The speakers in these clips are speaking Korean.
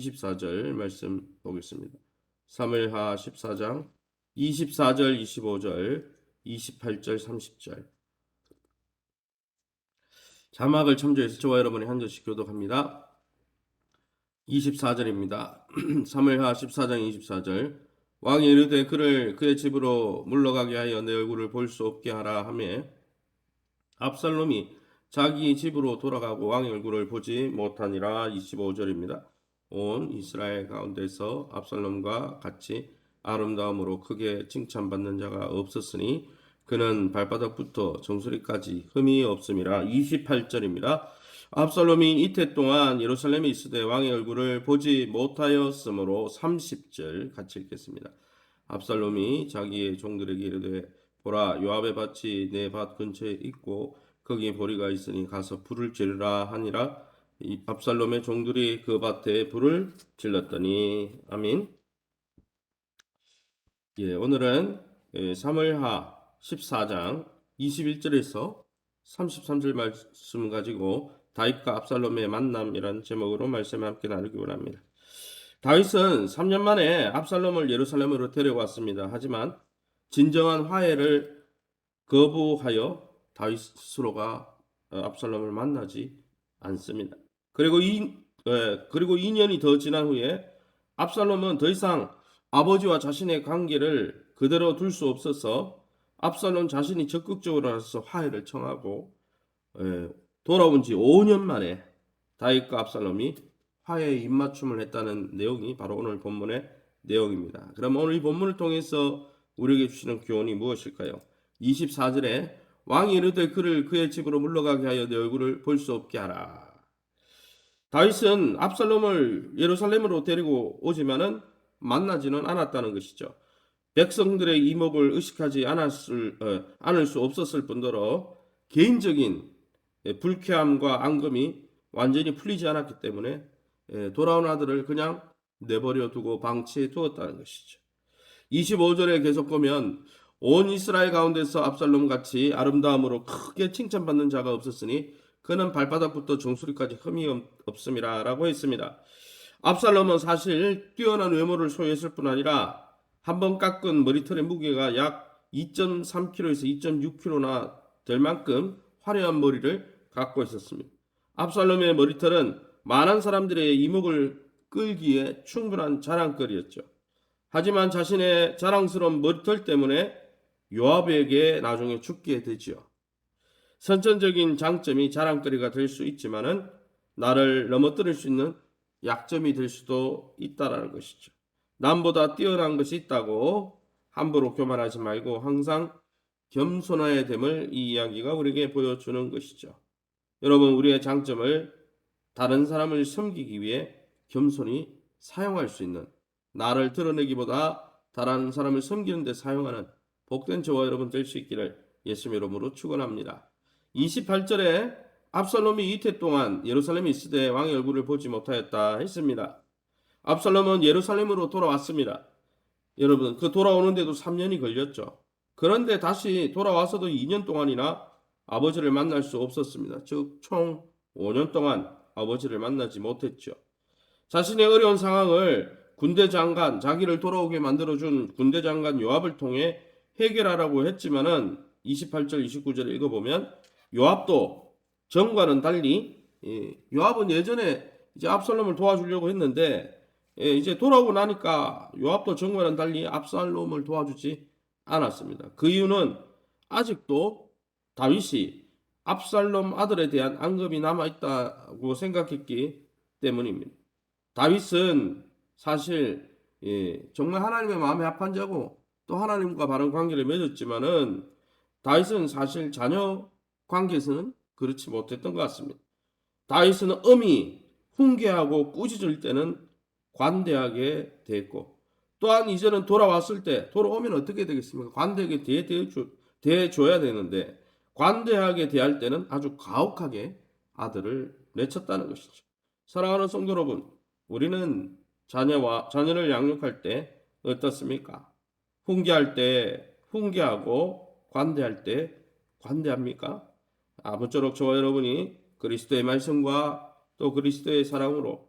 24절 말씀 보겠습니다. 사무엘하 14장 24절, 25절, 28절, 30절. 자막을 참조해서 저와 여러분이 한 절씩 교독합니다. 24절입니다. 사무엘하 14장 24절. 왕이 이르되 그를 그의 집으로 물러가게 하여 내 얼굴을 볼 수 없게 하라 하며 압살롬이 자기 집으로 돌아가고 왕의 얼굴을 보지 못하니라. 25절입니다. 온 이스라엘 가운데서 압살롬과 같이 아름다움으로 크게 칭찬받는 자가 없었으니 그는 발바닥부터 정수리까지 흠이 없음이라. 28절입니다. 압살롬이 이태 동안 예루살렘에 있으되 왕의 얼굴을 보지 못하였으므로. 30절 같이 읽겠습니다. 압살롬이 자기의 종들에게 이르되 보라, 요압의 밭이 내 밭 근처에 있고 거기에 보리가 있으니 가서 불을 지르라 하니라. 이 압살롬의 종들이 그 밭에 불을 질렀더니. 아멘. 오늘은 사무엘하 14장 21절에서 33절 말씀 가지고 다윗과 압살롬의 만남이라는 제목으로 말씀을 함께 나누기 원합니다. 다윗은 3년 만에 압살롬을 예루살렘으로 데려왔습니다. 하지만 진정한 화해를 거부하여 다윗 스스로가 압살롬을 만나지 않습니다. 그리고 2년이 더 지난 후에 압살롬은 더 이상 아버지와 자신의 관계를 그대로 둘 수 없어서 압살롬 자신이 적극적으로 나서서 화해를 청하고 돌아온 지 5년 만에 다윗과 압살롬이 화해에 입맞춤을 했다는 내용이 바로 오늘 본문의 내용입니다. 그럼 오늘 이 본문을 통해서 우리에게 주시는 교훈이 무엇일까요? 24절에 왕이 이르되 그를 그의 집으로 물러가게 하여 내 얼굴을 볼 수 없게 하라. 다윗은 압살롬을 예루살렘으로 데리고 오지만은 만나지는 않았다는 것이죠. 백성들의 이목을 의식하지 않을 수 없었을 뿐더러 개인적인 불쾌함과 앙금이 완전히 풀리지 않았기 때문에 돌아온 아들을 그냥 내버려 두고 방치해 두었다는 것이죠. 25절에 계속 보면 온 이스라엘 가운데서 압살롬같이 아름다움으로 크게 칭찬받는 자가 없었으니 그는 발바닥부터 정수리까지 흠이 없음이라 라고 했습니다. 압살롬은 사실 뛰어난 외모를 소유했을 뿐 아니라 한번 깎은 머리털의 무게가 약 2.3kg에서 2.6kg나 될 만큼 화려한 머리를 갖고 있었습니다. 압살롬의 머리털은 많은 사람들의 이목을 끌기에 충분한 자랑거리였죠. 하지만 자신의 자랑스러운 머리털 때문에 요압에게 나중에 죽게 되지요. 선천적인 장점이 자랑거리가 될 수 있지만은 나를 넘어뜨릴 수 있는 약점이 될 수도 있다라는 것이죠. 남보다 뛰어난 것이 있다고 함부로 교만하지 말고 항상 겸손해야 됨을 이 이야기가 우리에게 보여주는 것이죠. 여러분, 우리의 장점을 다른 사람을 섬기기 위해 겸손히 사용할 수 있는, 나를 드러내기보다 다른 사람을 섬기는 데 사용하는 복된 저와 여러분 될 수 있기를 예수님 이름으로 축원합니다. 28절에 압살롬이 이태 동안 예루살렘에 있으되 왕의 얼굴을 보지 못하였다 했습니다. 압살롬은 예루살렘으로 돌아왔습니다. 여러분, 그 돌아오는데도 3년이 걸렸죠. 그런데 다시 돌아와서도 2년 동안이나 아버지를 만날 수 없었습니다. 즉 총 5년 동안 아버지를 만나지 못했죠. 자신의 어려운 상황을 군대 장관, 자기를 돌아오게 만들어준 군대 장관 요압을 통해 해결하라고 했지만은 28절, 29절 읽어보면 요압도 전과는 달리 요압은 예전에 이제 압살롬을 도와주려고 했는데 이제 돌아오고 나니까 요압도 전과는 달리 압살롬을 도와주지 않았습니다. 그 이유는 아직도 다윗이 압살롬 아들에 대한 앙금이 남아있다고 생각했기 때문입니다. 다윗은 사실 정말 하나님의 마음에 합한 자고 또 하나님과 바른 관계를 맺었지만은 다윗은 사실 자녀 관계에서는 그렇지 못했던 것 같습니다. 다윗은 엄히 훈계하고 꾸짖을 때는 관대하게 대했고 또한 이제는 돌아왔을 때 돌아오면 어떻게 되겠습니까? 관대하게 대해줘야 되는데 관대하게 대할 때는 아주 가혹하게 아들을 내쳤다는 것이죠. 사랑하는 성도 여러분, 우리는 자녀를 양육할 때 어떻습니까? 훈계할 때 훈계하고 관대할 때 관대합니까? 아무쪼록 저와 여러분이 그리스도의 말씀과 또 그리스도의 사랑으로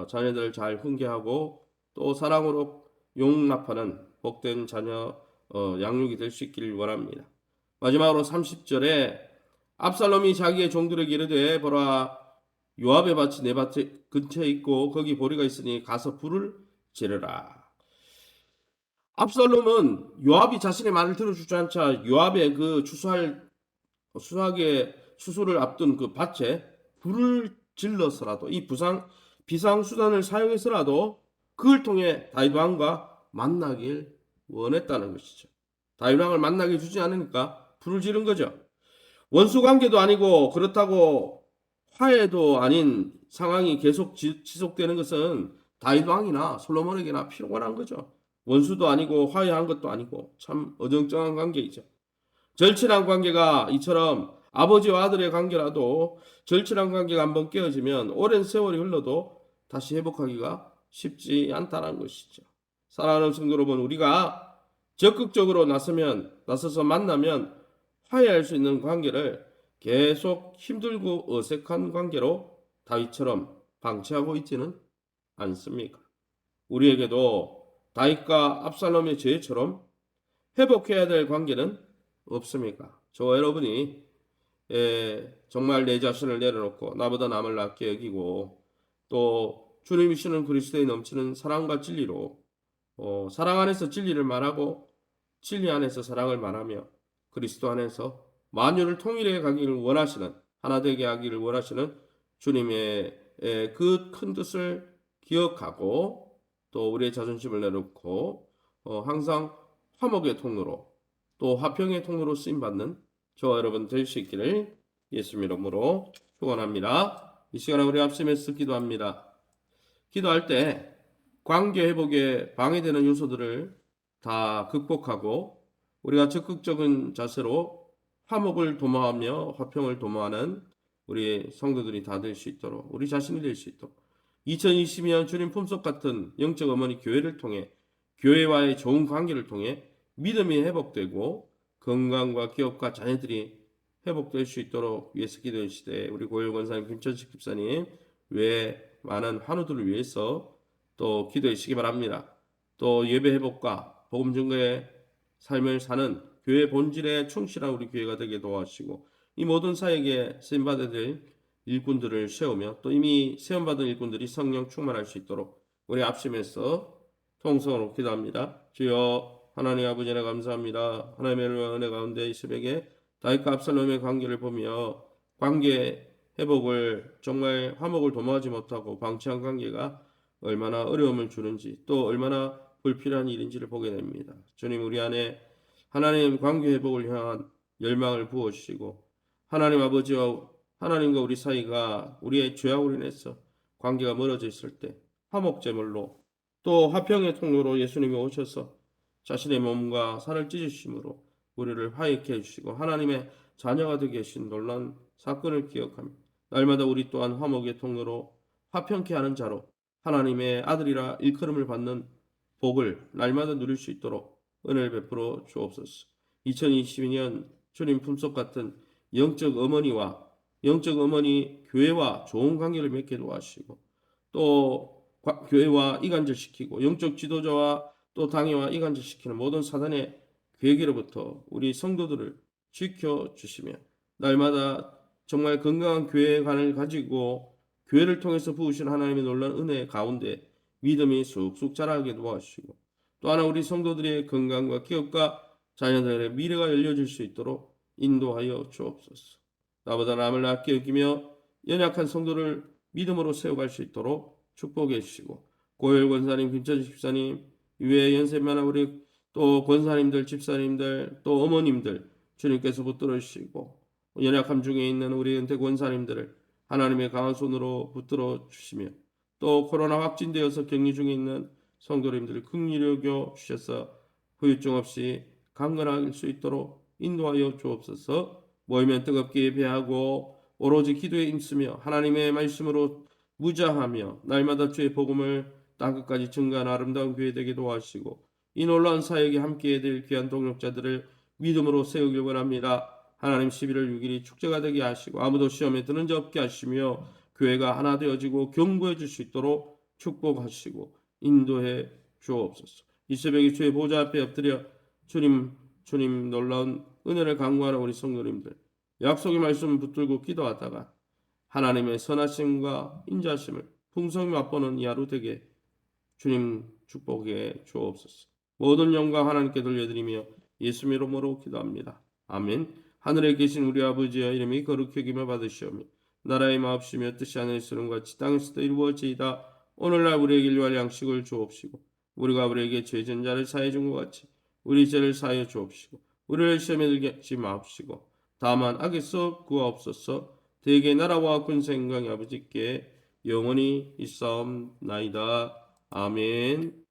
자녀들을 잘 훈계하고 또 사랑으로 용납하는 복된 자녀 양육이 될 수 있기를 원합니다. 마지막으로 30절에 압살롬이 자기의 종들에게 이르되 보라 요압의 밭이 내 밭 근처에 있고 거기 보리가 있으니 가서 불을 지르라. 압살롬은 요압이 자신의 말을 들어주지 않자 요압의 그 추수를 앞둔 그 밭에 불을 질러서라도 이 비상수단을 사용해서라도 그걸 통해 다윗 왕과 만나길 원했다는 것이죠. 다윗 왕을 만나게 주지 않으니까 불을 지른 거죠. 원수 관계도 아니고 그렇다고 화해도 아닌 상황이 계속 지속되는 것은 다윗 왕이나 솔로몬에게나 필요한 거죠. 원수도 아니고 화해한 것도 아니고 참 어정쩡한 관계이죠. 절친한 관계가 이처럼 아버지와 아들의 관계라도 절친한 관계가 한번 깨어지면 오랜 세월이 흘러도 다시 회복하기가 쉽지 않다는 것이죠. 사랑하는 성도 여러분, 우리가 적극적으로 나서서 만나면 화해할 수 있는 관계를 계속 힘들고 어색한 관계로 다윗처럼 방치하고 있지는 않습니까? 우리에게도 다윗과 압살롬의 죄처럼 회복해야 될 관계는 없습니까? 저와 여러분이 정말 내 자신을 내려놓고 나보다 남을 낫게 여기고 또 주님이시는 그리스도의 넘치는 사랑과 진리로 사랑 안에서 진리를 말하고 진리 안에서 사랑을 말하며 그리스도 안에서 만유를 통일해 가기를 원하시는 하나 되게 하기를 원하시는 주님의 그 큰 뜻을 기억하고 또 우리의 자존심을 내놓고 항상 화목의 통로로 또 화평의 통로로 쓰임받는 저와 여러분 될 수 있기를 예수님 이름으로 축원합니다. 이 시간에 우리 합심해서 기도합니다. 기도할 때 관계 회복에 방해되는 요소들을 다 극복하고 우리가 적극적인 자세로 화목을 도모하며 화평을 도모하는 우리 성도들이 다 될 수 있도록 우리 자신이 될 수 있도록 2022년 주님 품속 같은 영적 어머니 교회를 통해 교회와의 좋은 관계를 통해 믿음이 회복되고 건강과 기업과 자녀들이 회복될 수 있도록 위해서 기도의 시대에 우리 고일 권사님 김천식 집사님 외에 많은 환우들을 위해서 또 기도해 주시기 바랍니다. 또 예배 회복과 복음 증거의 삶을 사는 교회 본질에 충실한 우리 교회가 되게 도와주시고 이 모든 사역에 쓰임받아야 될 일꾼들을 세우며 또 이미 세움받은 일꾼들이 성령 충만할 수 있도록 우리 앞심에서 통성으로 기도합니다. 주여 하나님 아버지나 감사합니다. 하나님의 은혜 가운데 이 새벽에 다윗과 압살롬의 관계를 보며 관계 회복을 정말 화목을 도모하지 못하고 방치한 관계가 얼마나 어려움을 주는지 또 얼마나 불필요한 일인지를 보게 됩니다. 주님 우리 안에 하나님 관계 회복을 향한 열망을 부어주시고 하나님 아버지와 하나님과 우리 사이가 우리의 죄악으로 인해서 관계가 멀어져 있을 때 화목제물로 또 화평의 통로로 예수님이 오셔서 자신의 몸과 살을 찢으심으로 우리를 화해케 해주시고 하나님의 자녀가 되게 하신 놀라운 사건을 기억하며 날마다 우리 또한 화목의 통로로 화평케 하는 자로 하나님의 아들이라 일컬음을 받는 복을 날마다 누릴 수 있도록 은혜를 베풀어 주옵소서. 2022년 주님 품속 같은 영적 어머니 교회와 좋은 관계를 맺게 도와주시고 또 교회와 이간질시키고 영적 지도자와 또 당회와 이간질시키는 모든 사단의 계획으로부터 우리 성도들을 지켜주시며 날마다 정말 건강한 교회관을 가지고 교회를 통해서 부으신 하나님의 놀라운 은혜 가운데 믿음이 쑥쑥 자라게 도와주시고 또 하나 우리 성도들의 건강과 기업과 자녀들의 미래가 열려질 수 있도록 인도하여 주옵소서. 나보다 남을 낫게 여기며 연약한 성도를 믿음으로 세워갈 수 있도록 축복해 주시고 고열 권사님, 김천식 집사님 이외에 연세 많은 우리 또 권사님들, 집사님들 또 어머님들 주님께서 붙들어 주시고 연약함 중에 있는 우리 은퇴 권사님들을 하나님의 강한 손으로 붙들어 주시며 또 코로나 확진되어서 격리 중에 있는 성도님들을 긍휼히 여겨 주셔서 후유증 없이 강건할 수 있도록 인도하여 주옵소서. 모이면 뜨겁게 예배하고 오로지 기도에 힘쓰며 하나님의 말씀으로 무자하며 날마다 주의 복음을 땅끝까지 증가하는 아름다운 교회 되게 도와주시고 이 놀라운 사역에 함께해야 될 귀한 동력자들을 믿음으로 세우길 원합니다. 하나님 11월 6일이 축제가 되게 하시고 아무도 시험에 드는 자 없게 하시며 교회가 하나 되어지고 견고해질 수 있도록 축복하시고 인도해 주옵소서. 이 새벽에 주의 보좌 앞에 엎드려 주님 놀라운 은혜를 간구하는 우리 성도님들, 약속의 말씀 붙들고 기도하다가 하나님의 선하심과 인자심을 풍성히 맛보는 이 하루 되게 주님 축복해 주옵소서. 모든 영광 하나님께 돌려드리며 예수님 이름으로 기도합니다. 아멘. 하늘에 계신 우리 아버지여, 이름이 거룩히 여김을 받으시오며 나라의 마옵시며 뜻이 하늘에서는 같이 땅에서도 이루어지이다. 오늘날 우리에게 일용할 양식을 주옵시고 우리가 우리에게 죄진 자를 사해 준 것 같이 우리 죄를 사하여 주옵시고 우리를 시험에 들게 하지 마옵시고 다만 악에서 구하옵소서. 대개 나라와 권세 영광이 아버지께 영원히 있사옵나이다. 아멘.